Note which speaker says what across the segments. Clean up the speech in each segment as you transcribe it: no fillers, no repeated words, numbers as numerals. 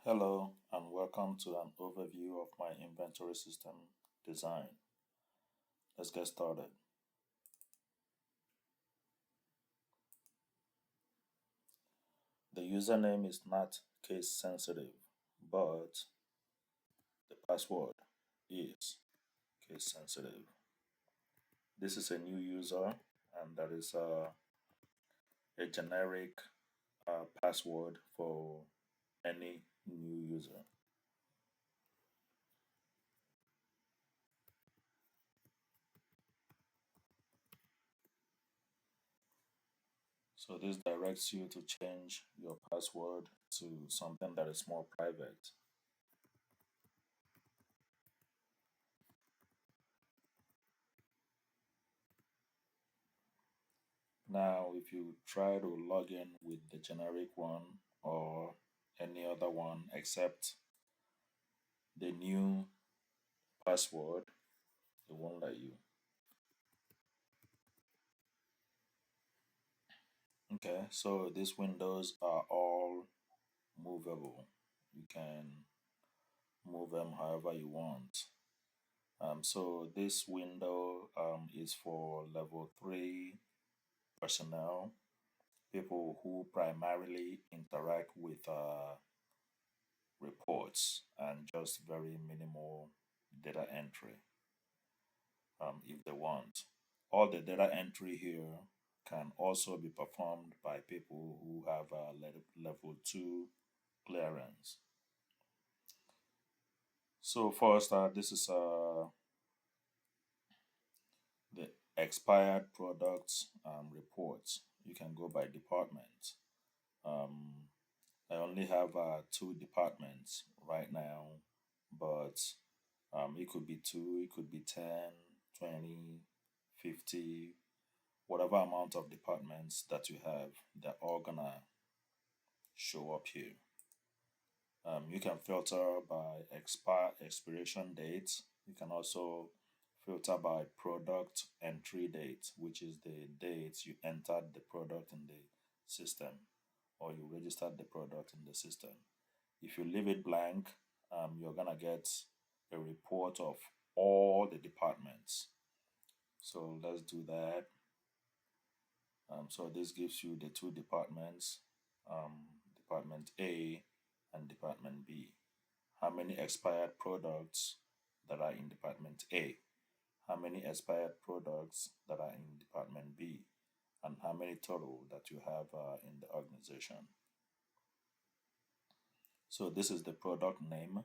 Speaker 1: Hello and welcome to an overview of my inventory system design. Let's get started. The username is not case sensitive, but the password is case sensitive. This is a new user and that is a generic password for any new user. So this directs you to change your password to something that is more private. Now, if you try to log in with the generic one or any other one except the new password, it won't let you. Okay, so these windows are all movable. You can move them however you want. So this window is for level 3 personnel, people who primarily interact with reports and just very minimal data entry if they want. All the data entry here can also be performed by people who have a level 2 clearance. So first, this is the expired products reports. You can go by department. Um, I only have two departments right now, but it could be two, it could be 10, 20, 50, whatever amount of departments that you have, they're all gonna show up here. You can filter by expiration date. You can also filter by product entry date, which is the date you entered the product in the system or you registered the product in the system. If you leave it blank, you're gonna get a report of all the departments. So let's do that. So this gives you the two departments, Department A and Department B. How many expired products that are in Department A? How many expired products that are in Department B? And how many total that you have in the organization? So this is the product name.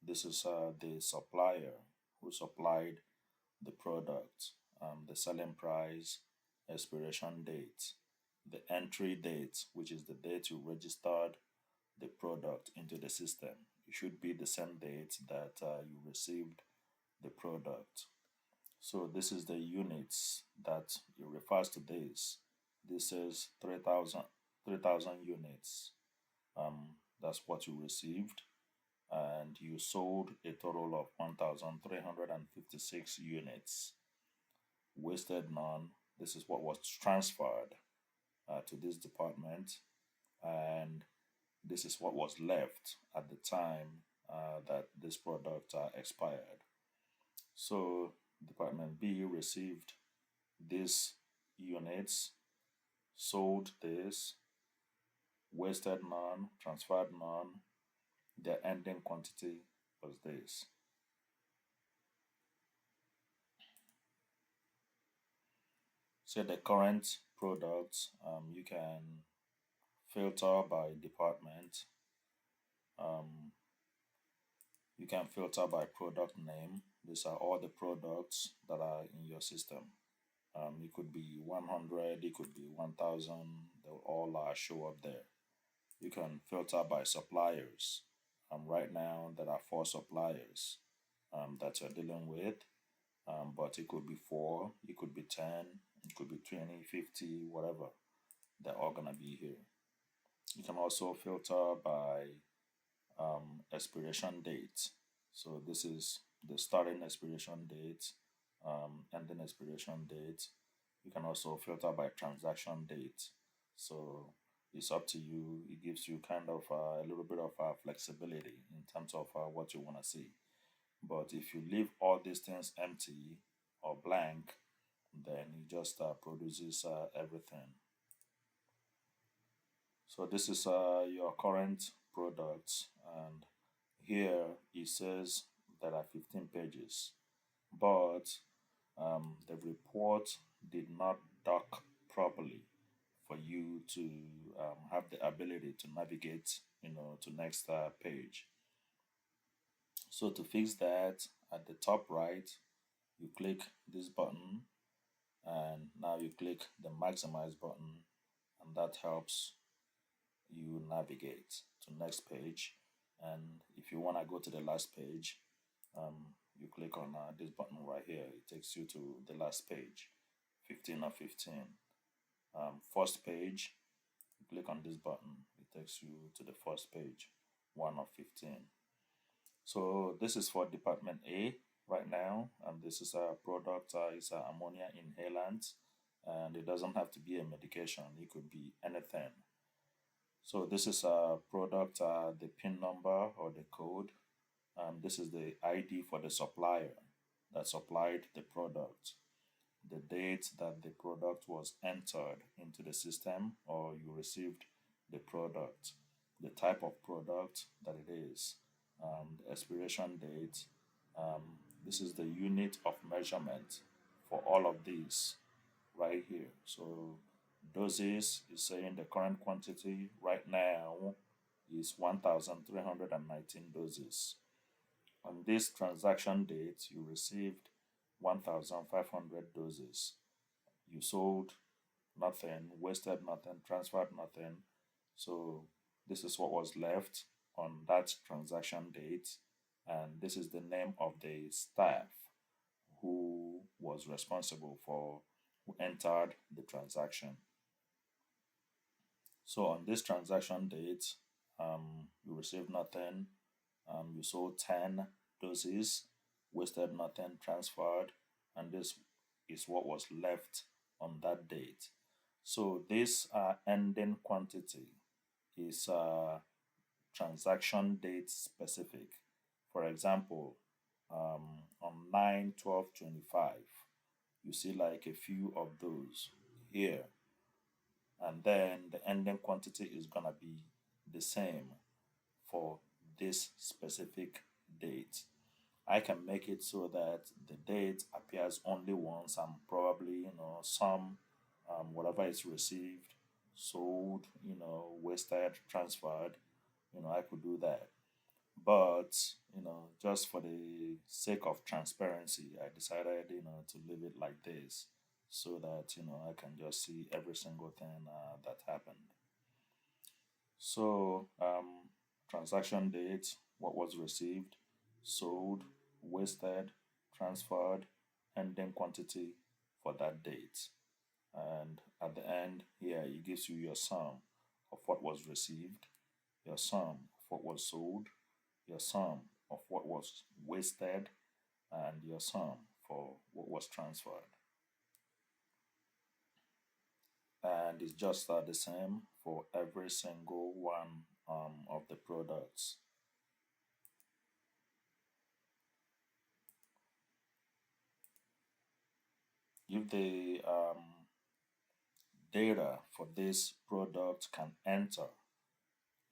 Speaker 1: This is the supplier who supplied the product, the selling price, expiration date, the entry date, which is the date you registered the product into the system. It should be the same date that you received the product. So this is the units that it refers to this. This is 3,000 units. That's what you received and you sold a total of 1,356 units. Wasted none. This is what was transferred to this department, and this is what was left at the time that this product expired. So, Department B received these units, sold this, wasted none, transferred none. The ending quantity was this. So the current products, you can filter by department. Um, you can filter by product name. These are all the products that are in your system. It could be 100, it could be 1,000. They'll all show up there. You can filter by suppliers. Right now, there are 4 suppliers that you're dealing with, but it could be 4, it could be 10, it could be 20, 50, whatever. They're all gonna be here. You can also filter by expiration date. So this is the starting expiration date, ending expiration date. You can also filter by transaction date. So It's up to you. It gives you kind of a little bit of flexibility in terms of what you want to see. But if you leave all these things empty or blank, then it just produces everything. So this is your current product, and here it says there are 15 pages, but the report did not dock properly for you to have the ability to navigate, to next page. So to fix that, at the top right, you click this button, and now you click the maximize button, and that helps you navigate to next page. And if you want to go to the last page, you click on this button right here. It takes you to the last page, 15 of 15. First page, you click on this button, it takes you to the first page, 1 of 15. So this is for department A right now, and this is a product, it's a ammonia inhalant, and it doesn't have to be a medication, it could be anything. So this is a product, the PIN number or the code. This is the ID for the supplier that supplied the product, the date that the product was entered into the system or you received the product, the type of product that it is, the expiration date. This is the unit of measurement for all of these right here. So doses is saying the current quantity right now is 1,319 doses. On this transaction date, you received 1,500 doses. You sold nothing, wasted nothing, transferred nothing. So this is what was left on that transaction date. And this is the name of the staff who was responsible for who entered the transaction. So on this transaction date, you received nothing, you sold 10 doses, wasted nothing, transferred, and this is what was left on that date. So this ending quantity is transaction date specific. For example, on 9/12/25, you see like a few of those here, and then the ending quantity is gonna be the same for this specific date. I can make it so that the date appears only once and probably, some, whatever is received, sold, wasted, transferred, I could do that. But, just for the sake of transparency, I decided, to leave it like this so that, I can just see every single thing that happened. So, transaction date, what was received, sold, wasted, transferred, ending quantity for that date. And at the end, here it gives you your sum of what was received, your sum of what was sold, your sum of what was wasted, and your sum for what was transferred. And it's just the same for every single one of the products. If the data for this product can enter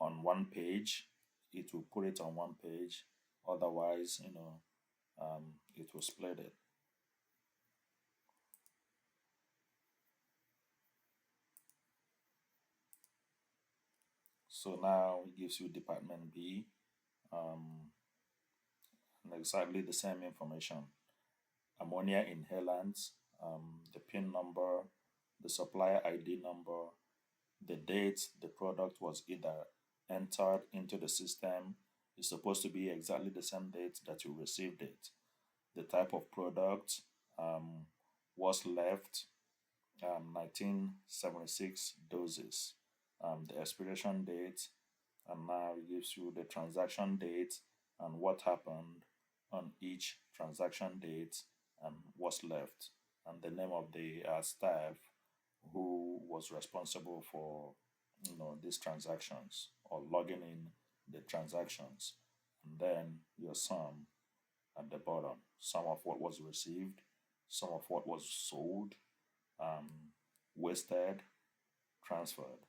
Speaker 1: on one page, it will put it on one page. Otherwise, it will split it. So now it gives you department B, um, and exactly the same information. Ammonia inhalants, the PIN number, the supplier ID number, the date the product was either entered into the system is supposed to be exactly the same date that you received it. The type of product was left, 1976 doses, the expiration date, and now it gives you the transaction date and what happened on each transaction date and what's left, and the name of the staff who was responsible for these transactions or logging in the transactions, and then your sum at the bottom, sum of what was received, sum of what was sold, um, wasted, transferred.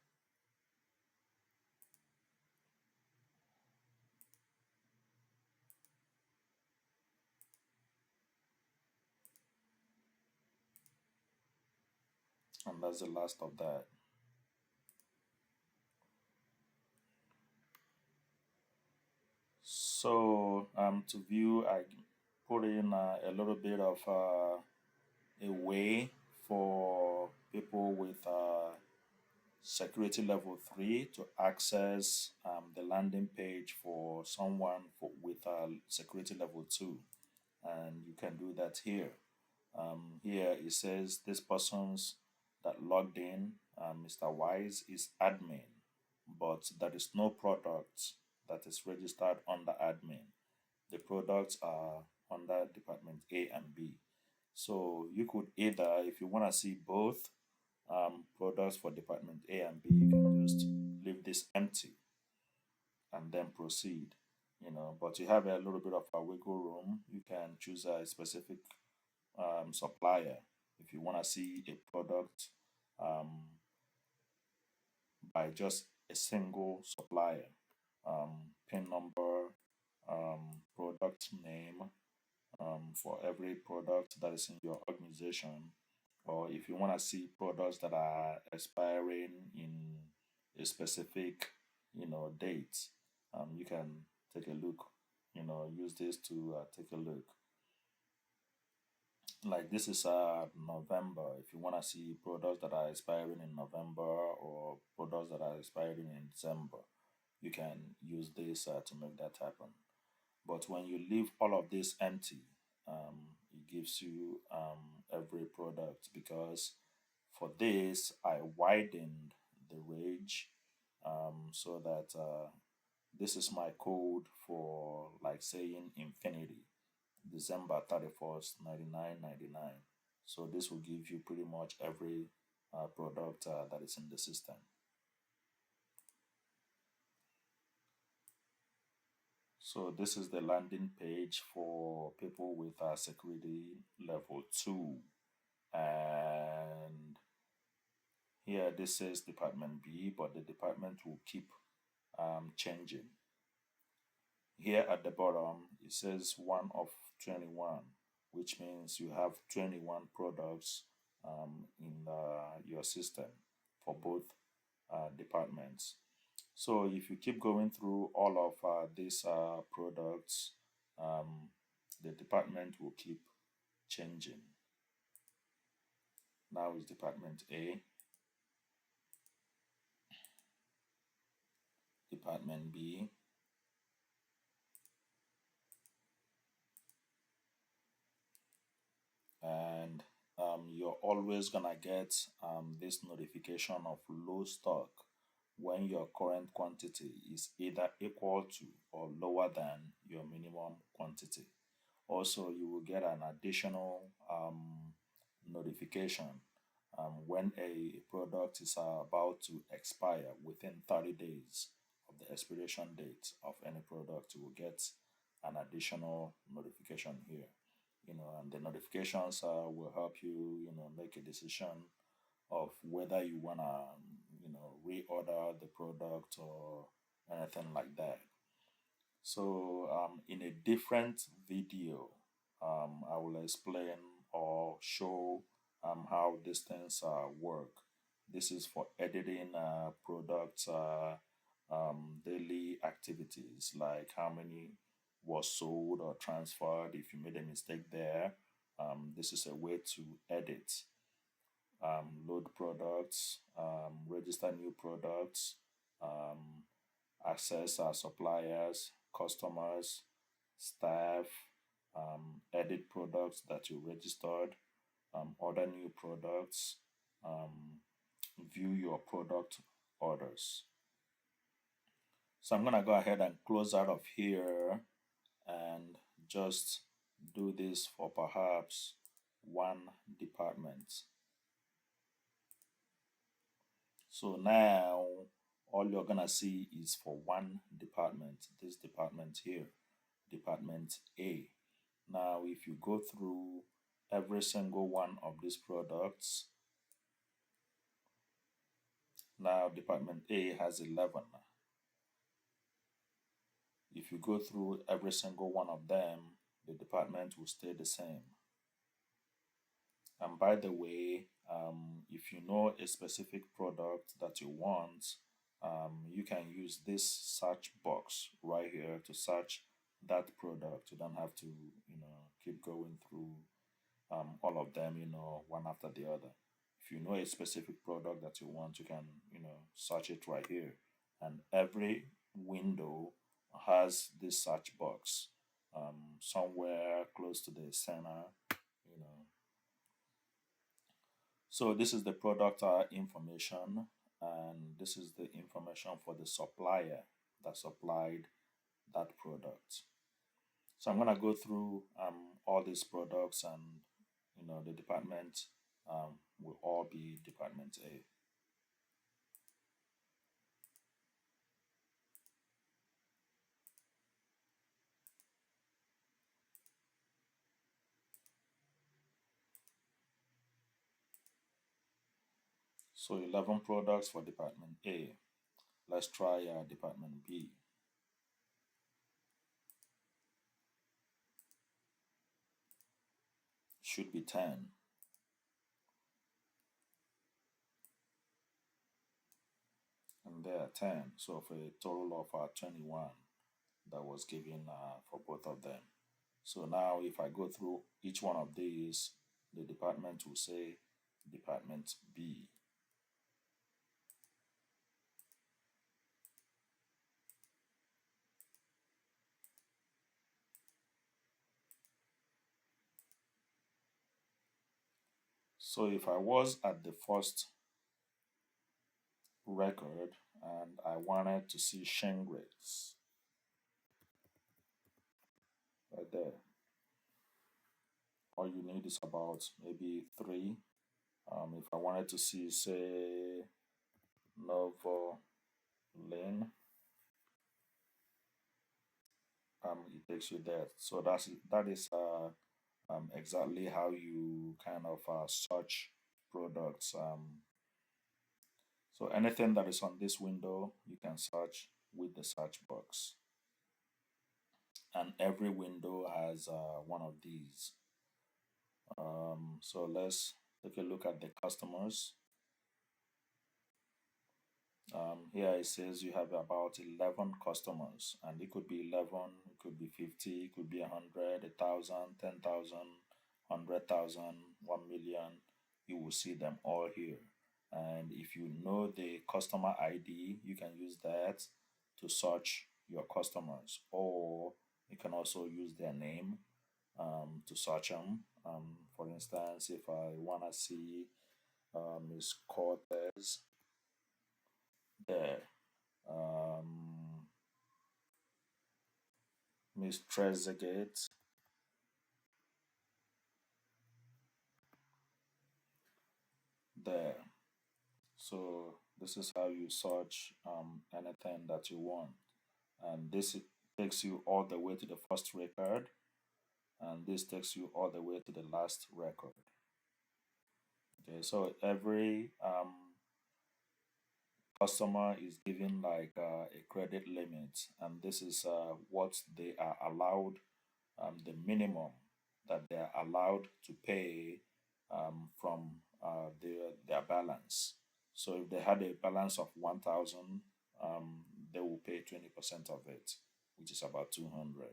Speaker 1: And that's the last of that. So to view, I put in a little bit of a way for people with security level 3 to access the landing page for someone with security level 2. And you can do that here. Here it says this person's that logged in, Mr. Wise, is admin, but there is no product that is registered under admin. The products are under department A and B. So you could either, if you want to see both products for department A and B, you can just leave this empty and then proceed. But you have a little bit of a wiggle room. You can choose a specific supplier if you want to see a product um, by just a single supplier, PIN number, product name, for every product that is in your organization. Or if you want to see products that are expiring in a specific date, you can take a look. Use this to take a look. Like this is November. If you want to see products that are expiring in November or products that are expiring in December, you can use this to make that happen. But when you leave all of this empty, it gives you every product, because for this I widened the range, so that this is my code for, like, saying infinity, December 31st, 99.99. So this will give you pretty much every product that is in the system. So this is the landing page for people with security level 2. And here this says department B, but the department will keep changing. Here at the bottom, it says 1 of 21, which means you have 21 products in your system for both departments. So if you keep going through all of these products, the department will keep changing. Now is department A, department B, and you're always gonna get this notification of low stock when your current quantity is either equal to or lower than your minimum quantity. Also, you will get an additional notification when a product is about to expire within 30 days of the expiration date of any product. You will get an additional notification here. And the notifications will help you, make a decision of whether you want to, reorder the product or anything like that. So, in a different video, I will explain or show how these things work. This is for editing product daily activities, like how many was sold or transferred. If you made a mistake there, this is a way to edit, load products, register new products, access our suppliers, customers, staff, edit products that you registered, order new products, um, view your product orders. So I'm going to go ahead and close out of here and just do this for perhaps one department. So now all you're gonna see is for one department, this department here, department A. Now, if you go through every single one of these products, now department A has 11. If you go through every single one of them, the department will stay the same. And by the way, if you know a specific product that you want, you can use this search box right here to search that product. You don't have to, keep going through all of them, one after the other. If you know a specific product that you want, you can, search it right here. And every window has this search box somewhere close to the center, you know. So this is the product information, and this is the information for the supplier that supplied that product. So I'm gonna go through all these products, and the department will all be department A. So 11 products for department A. Let's try department B. Should be 10. And there are 10. So for a total of 21 that was given for both of them. So now if I go through each one of these, the department will say department B. So if I was at the first record and I wanted to see shin rates right there, all you need is about maybe 3. If I wanted to see, say, Novo Lane, it takes you there. So that is exactly how you kind of search products. So anything that is on this window, you can search with the search box. And every window has one of these. So let's take a look at the customers. Here it says you have about 11 customers, and it could be 11, it could be 50, it could be 100, 1,000, 10,000, 100,000, 1,000,000. You will see them all here. And if you know the customer ID, you can use that to search your customers, or you can also use their name to search them. For instance, if I want to see Miss Cortez there, um, Miss Trezeguet there. So this is how you search anything that you want. And this takes you all the way to the first record, and this takes you all the way to the last record. Okay, so every customer is given like a credit limit, and this is what they are allowed, the minimum that they are allowed to pay from their balance. So if they had a balance of 1,000, they will pay 20% of it, which is about 200.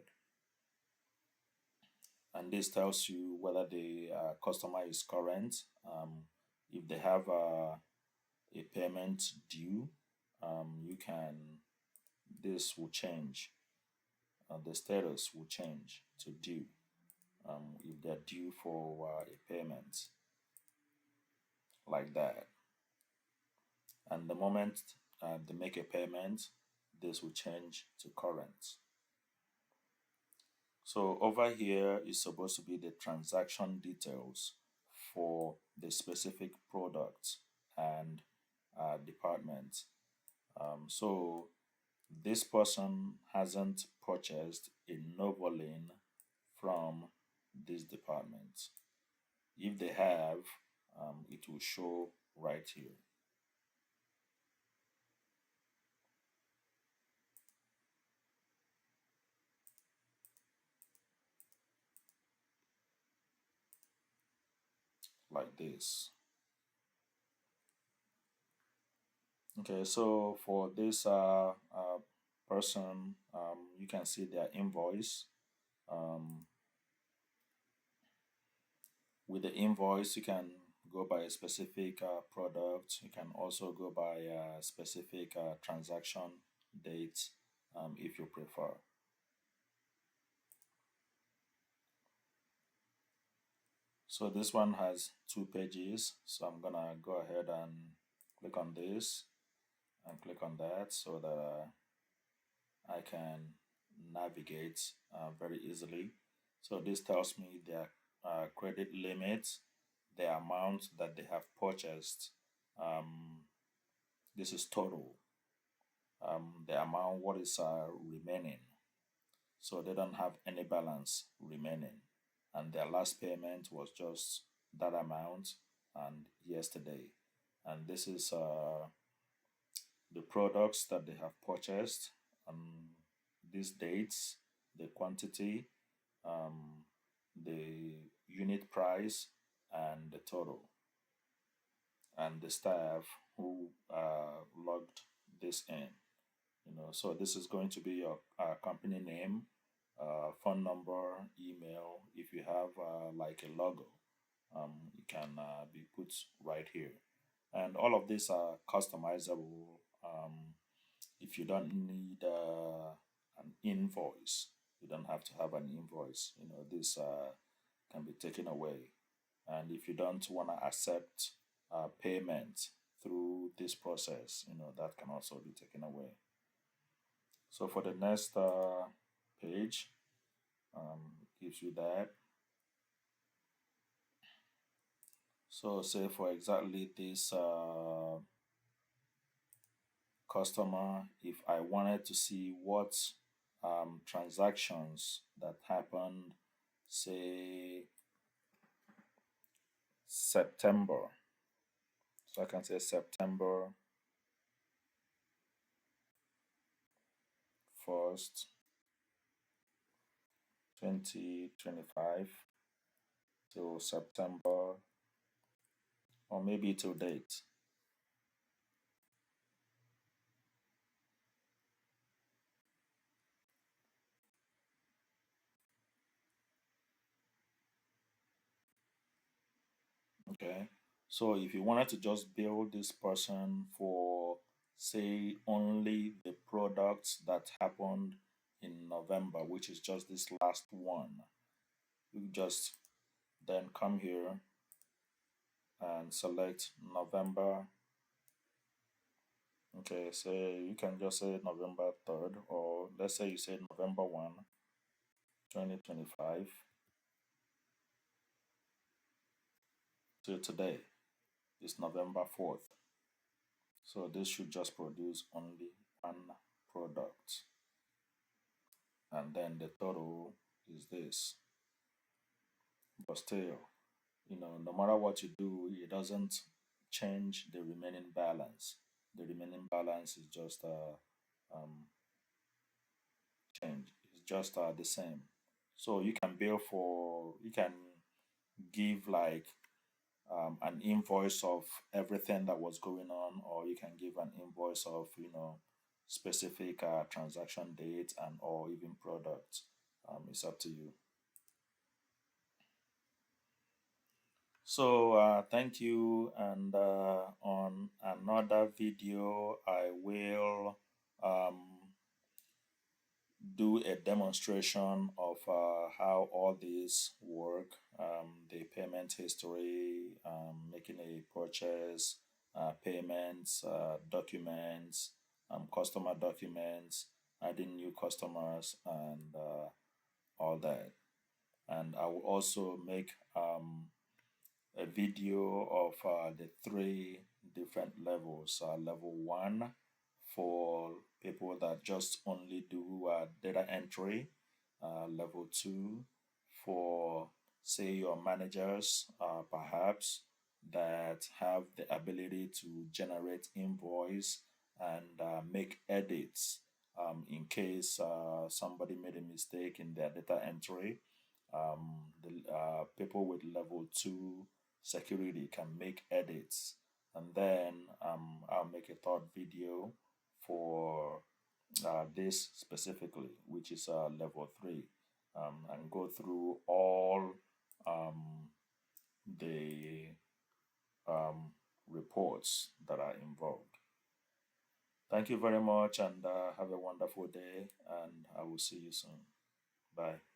Speaker 1: And this tells you whether the customer is current. If they have a payment due, you can, this will change. The status will change to due if they're due for a payment, like that. And the moment they make a payment, this will change to current. So over here is supposed to be the transaction details for the specific product and department. So this person hasn't purchased a Novolin from this department. If they have, it will show right here, like this. Okay, so for this person, you can see their invoice. Um, with the invoice, you can go by a specific product. You can also go by a specific transaction date if you prefer. So this one has two pages. So I'm gonna go ahead and click on this and click on that so that I can navigate very easily. So this tells me their credit limit, the amount that they have purchased. Um, this is total. The amount what is remaining. So they don't have any balance remaining, and their last payment was just that amount and yesterday. And this is the products that they have purchased, these dates, the quantity, um, the unit price, and the total, and the staff who logged this in. So this is going to be your company name, phone number, email. If you have like a logo, it can be put right here. And all of these are customizable. If you don't need an invoice, you don't have to have an invoice. This can be taken away. And if you don't want to accept payment through this process, that can also be taken away. So for the next page, gives you that. So say for exactly this customer, if I wanted to see what transactions that happened, say September. So I can say September 1st, 2025 till September, or maybe till date. Okay. So if you wanted to just bill this person for, say, only the products that happened in November, which is just this last one, you just then come here and select November. Okay, so you can just say November 3rd, or let's say you say November 1, 2025 to today. It's November 4th. So this should just produce only one product. And then the total is this. But still, no matter what you do, it doesn't change the remaining balance. The remaining balance is just change. It's just the same. So you can bill for, you can give like an invoice of everything that was going on, or you can give an invoice of specific transaction date and or even product. It's up to you. So thank you, and on another video I will do a demonstration of how all these work, the payment history, making a purchase, payments, documents, customer documents, adding new customers, and all that. And I will also make a video of the three different levels, level 1, for people that just only do data entry. Level 2 for, say, your managers, perhaps, that have the ability to generate invoice and make edits in case somebody made a mistake in their data entry. The people with level 2 security can make edits, and then I'll make a third video for this specifically, which is level 3, and go through all um, the um, reports that are involved. Thank you very much, and have a wonderful day, and I will see you soon. Bye.